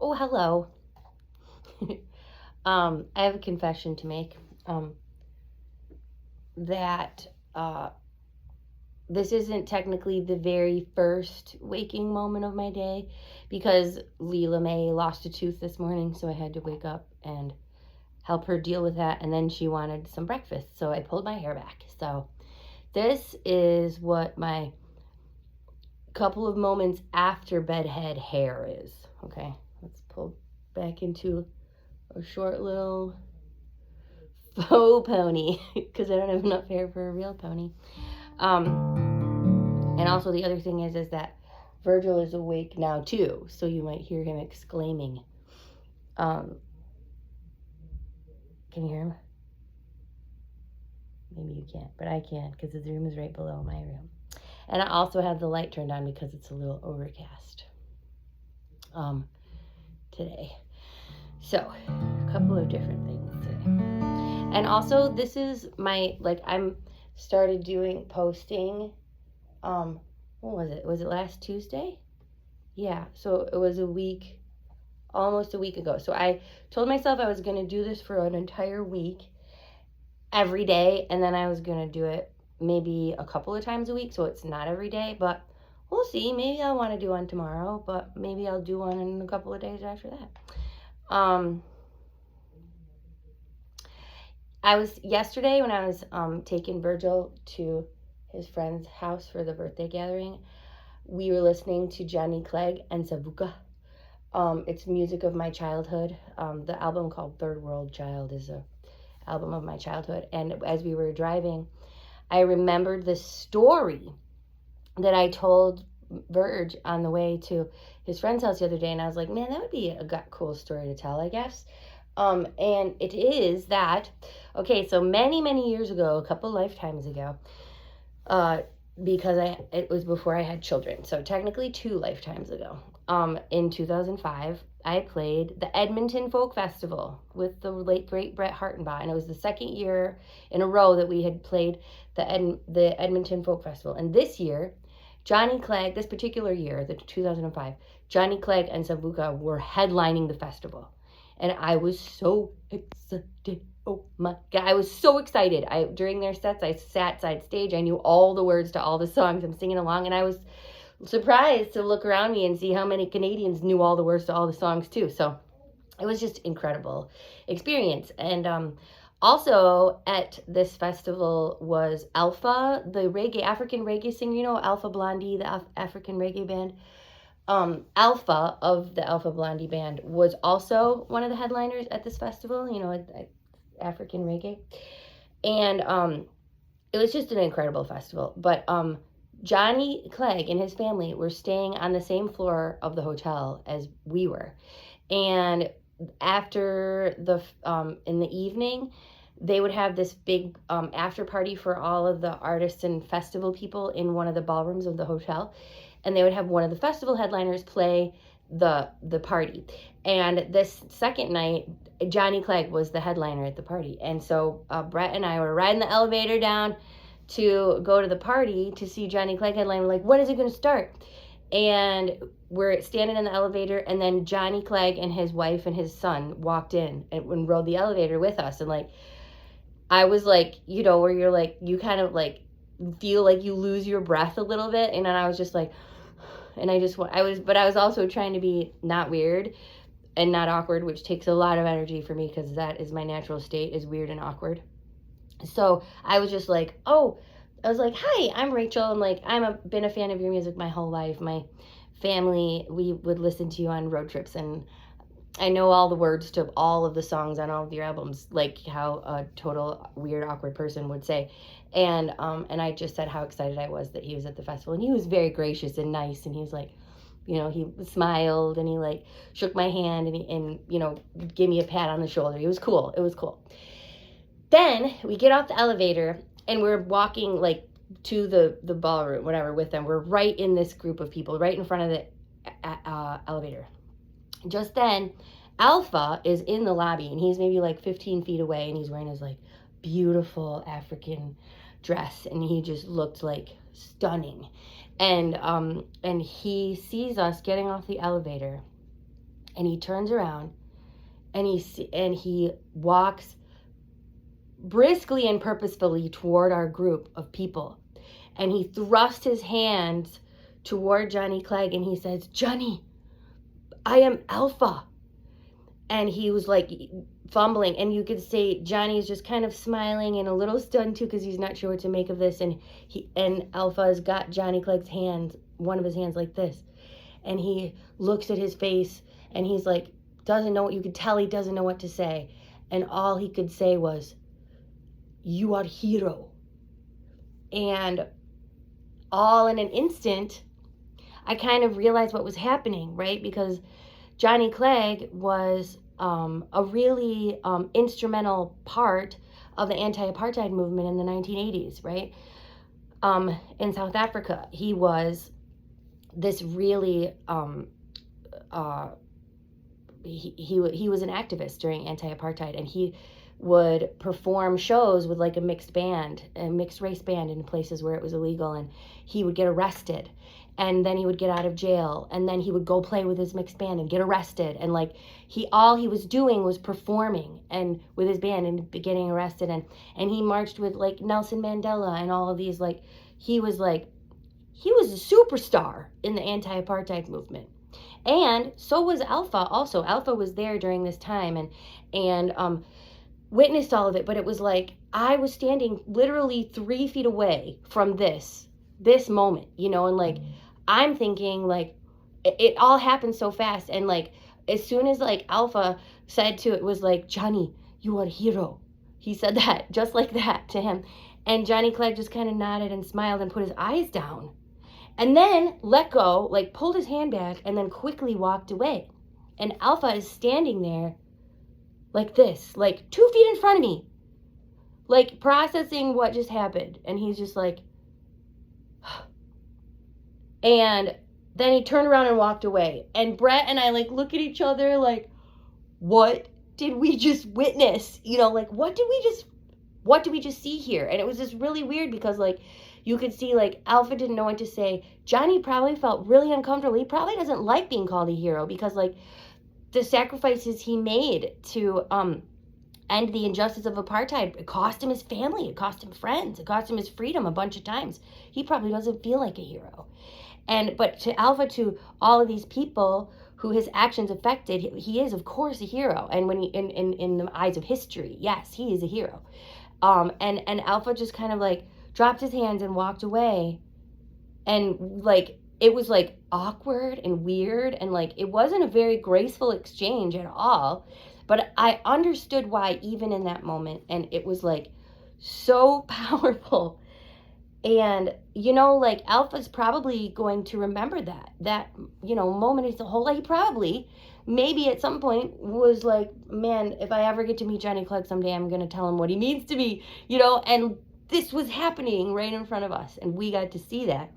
Oh, hello. I have a confession to make. That this isn't technically the very first waking moment of my day because Leela May lost a tooth this morning, so I had to wake up and help her deal with that. And then she wanted some breakfast, so I pulled my hair back. So this is what my couple of moments after bedhead hair is. Okay, let's pull back into a short little faux pony because I don't have enough hair for a real pony. And also the other thing is that Virgil is awake now too, so you might hear him exclaiming. Can you hear him? Maybe you can't, but I can because his room is right below my room. And I also have the light turned on because it's a little overcast today. So, a couple of different things today. And also, this is my, I'm started doing posting, what was it? Was it last Tuesday? Yeah, so it was almost a week ago. So I told myself I was going to do this for an entire week, every day, and then I was going to do it maybe a couple of times a week, so it's not every day, but we'll see. Maybe I'll want to do one tomorrow, but maybe I'll do one in a couple of days after that. Yesterday when I was taking Virgil to his friend's house for the birthday gathering, we were listening to Johnny Clegg and Savuka. It's music of my childhood. The album called Third World Child is a album of my childhood. And as we were driving, I remembered the story that I told Verge on the way to his friend's house the other day. And I was like, man, that would be a cool story to tell, I guess. And it is that, okay, so many, many years ago, a couple lifetimes ago, because it was before I had children. So technically 2 lifetimes ago. In 2005, I played the Edmonton Folk Festival with the late great Brett Hartenbach, and it was the second year in a row that we had played the Edmonton Folk Festival. And this year, Johnny Clegg, this particular year, the 2005, Johnny Clegg and Savuka were headlining the festival, and I was so excited. Oh my God, I was so excited. During their sets, I sat side stage. I knew all the words to all the songs. I'm singing along, and I was surprised to look around me and see how many Canadians knew all the words to all the songs too. So it was just incredible experience. And also at this festival was Alpha, the African reggae singer. You know Alpha Blondie, the African reggae band. Alpha of the Alpha Blondie band was also one of the headliners at this festival. You know, African reggae, and it was just an incredible festival. But Johnny Clegg and his family were staying on the same floor of the hotel as we were. And after in the evening, they would have this big after party for all of the artists and festival people in one of the ballrooms of the hotel. And they would have one of the festival headliners play the party. And this second night, Johnny Clegg was the headliner at the party. And so Brett and I were riding the elevator down to go to the party to see Johnny Clegg headline. We're like, when is it going to start? And we're standing in the elevator, and then Johnny Clegg and his wife and his son walked in and rode the elevator with us. And like, I was like, you know, where you're like, you kind of like feel like you lose your breath a little bit. And then I was just like, and I was also trying to be not weird and not awkward, which takes a lot of energy for me because that is my natural state, is weird and awkward. So I was just like, I was like, hi, I'm Rachel. I'm like, been a fan of your music my whole life. My family, we would listen to you on road trips, and I know all the words to all of the songs on all of your albums, like how a total weird, awkward person would say. And I just said how excited I was that he was at the festival, and he was very gracious and nice, and he was like, you know, he smiled, and he like shook my hand, and you know, gave me a pat on the shoulder. It was cool. It was cool. Then we get off the elevator, and we're walking like to the ballroom, whatever, with them. We're right in this group of people, right in front of the elevator. Just then, Alpha is in the lobby, and he's maybe like 15 feet away, and he's wearing his like beautiful African dress, and he just looked like stunning. And he sees us getting off the elevator, And he turns around and he walks briskly and purposefully toward our group of people. And he thrust his hands toward Johnny Clegg and he says, "Johnny, I am Alpha." And he was like fumbling, and you could say Johnny's just kind of smiling and a little stunned too because he's not sure what to make of this. And Alpha's got Johnny Clegg's hand, one of his hands like this, and he looks at his face and he's like, doesn't know what, you could tell he doesn't know what to say. And all he could say was, "You are hero." And all in an instant, I kind of realized what was happening, right? Because Johnny Clegg was a really instrumental part of the anti-apartheid movement in the 1980s, right? In South Africa, he was this really he was an activist during anti-apartheid, and he would perform shows with like a mixed race band in places where it was illegal, and he would get arrested, and then he would get out of jail, and then he would go play with his mixed band and get arrested, and like all he was doing was performing and with his band and getting arrested, and he marched with like Nelson Mandela and all of these, like he was a superstar in the anti-apartheid movement. And so was Alpha also. Alpha was there during this time and witnessed all of it, but it was like I was standing literally 3 feet away from this moment, you know, and like I'm thinking like it all happened so fast, and like as soon as like Alpha said to it was like, "Johnny, you are a hero." He said that just like that to him, and Johnny Clegg just kind of nodded and smiled and put his eyes down, and then let go, like pulled his hand back, and then quickly walked away. And Alpha is standing there like this, like 2 feet in front of me, like processing what just happened. And he's just like, and then he turned around and walked away. And Brett and I like look at each other like, what did we just witness? You know, like what did we just see here? And it was just really weird because like you could see like Alpha didn't know what to say. Johnny probably felt really uncomfortable. He probably doesn't like being called a hero because like the sacrifices he made to end the injustice of apartheid, it cost him his family, it cost him friends, it cost him his freedom a bunch of times. He probably doesn't feel like a hero. But to Alpha, to all of these people who his actions affected, he is of course a hero. And when he in the eyes of history, yes, he is a hero. And Alpha just kind of like dropped his hands and walked away, and like it was like awkward and weird, and like it wasn't a very graceful exchange at all, but I understood why even in that moment, and it was like so powerful. And you know, like Alpha's probably going to remember that you know moment his whole life. He probably maybe at some point was like, man, if I ever get to meet Johnny Clegg someday, I'm going to tell him what he means to me, you know. And this was happening right in front of us, and we got to see that.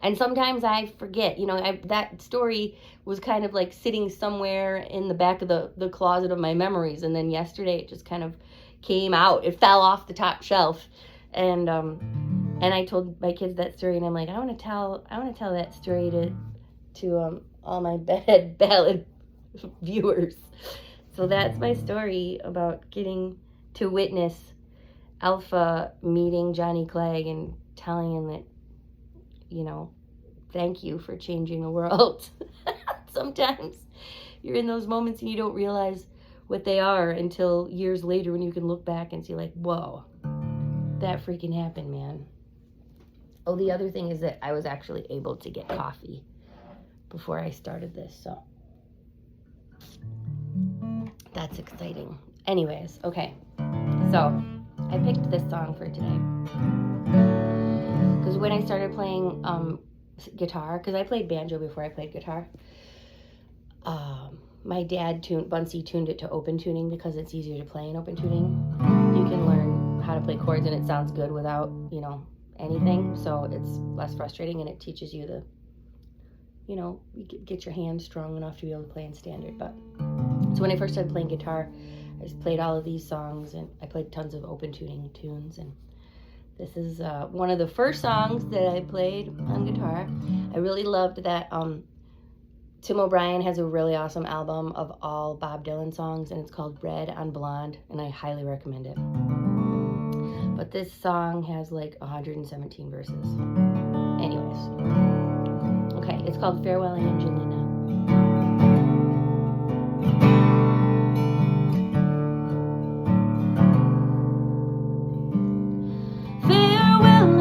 And sometimes I forget, you know, that story was kind of like sitting somewhere in the back of the closet of my memories, and then yesterday it just kind of came out. It fell off the top shelf, and I told my kids that story, and I'm like, I want to tell that story to all my Bedhead Ballad viewers. So that's my story about getting to witness Alpha meeting Johnny Clegg and telling him that, you know, thank you for changing the world. Sometimes you're in those moments and you don't realize what they are until years later when you can look back and see like, whoa, that freaking happened, man. Oh, the other thing is that I was actually able to get coffee before I started this, so that's exciting. Anyways, okay, so I picked this song for today because when I started playing guitar, because I played banjo before I played guitar, my dad Bunsey tuned it to open tuning because it's easier to play in open tuning. You can learn how to play chords and it sounds good without, you know, anything, so it's less frustrating, and it teaches you the, you know, you get your hands strong enough to be able to play in standard. But so when I first started playing guitar, I just played all of these songs, and I played tons of open tuning tunes, and this is one of the first songs that I played on guitar. I really loved that Tim O'Brien has a really awesome album of all Bob Dylan songs, and it's called Red on Blonde, and I highly recommend it. But this song has like 117 verses. Anyways. Okay, it's called Farewell Angelina. Farewell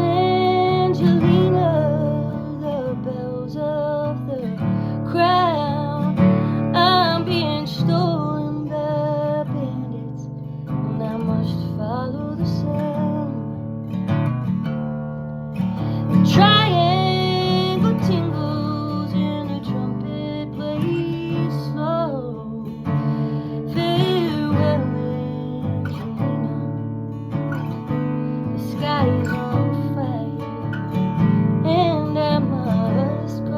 Angelina, the bells of the crown. I'm being stolen by bandits, and I must follow the sound. The triangle tingles and the trumpet plays slow. Farewell Angelina, the sky is on fire, and I must go.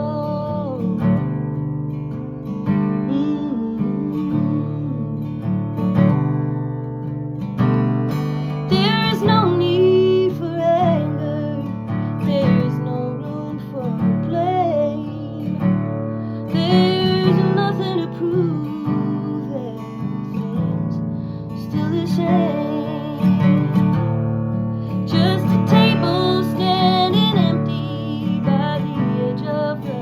There is no need for anger, there is no room for blame. There's nothing to prove, everything's still the same. Just a table standing empty by the edge of the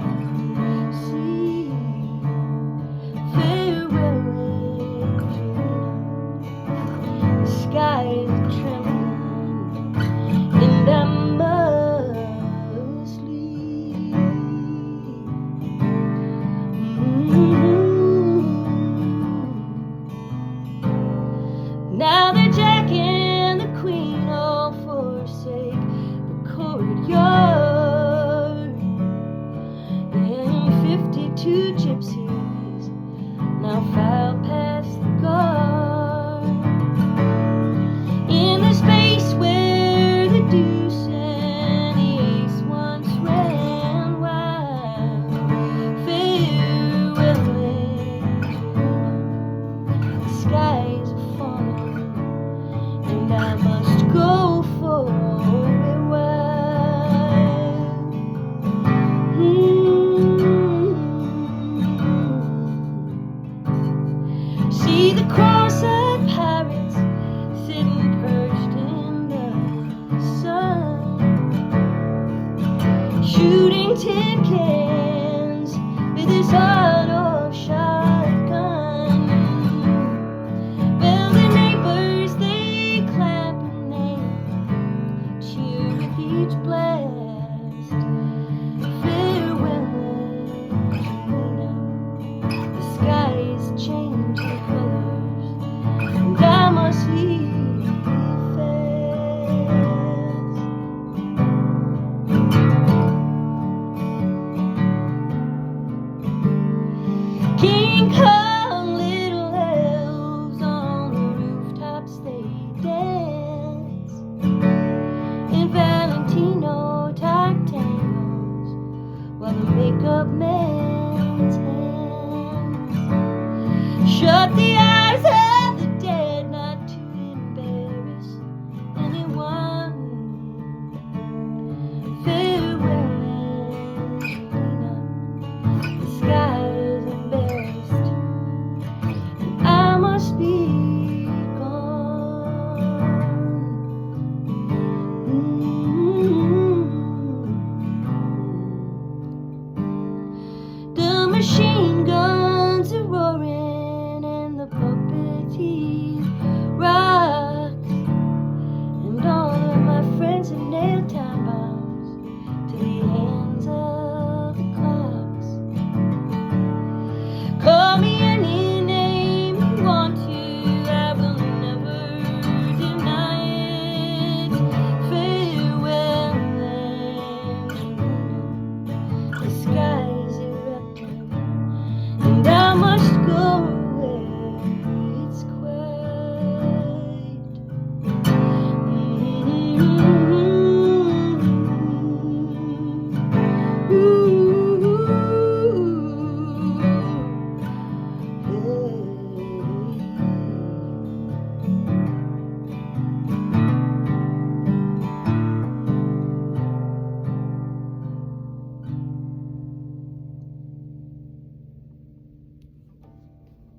sea. Farewell Angelina, the sky is trembling, and I must leave. Now the Jack and the Queen all forsake the courtyard, and 52 gypsies now file past the guard. In the space where the deuce and the ace once ran wild. Farewell Angelina, the skies are falling, and I must go for a while. See the cross-eyed pirates sitting perched in the sun, shooting tin cans with his auto shotgun. Well, the neighbors, they clap and they cheer with each blast. Farewell Angelina, the skies change their colors, and I must leave.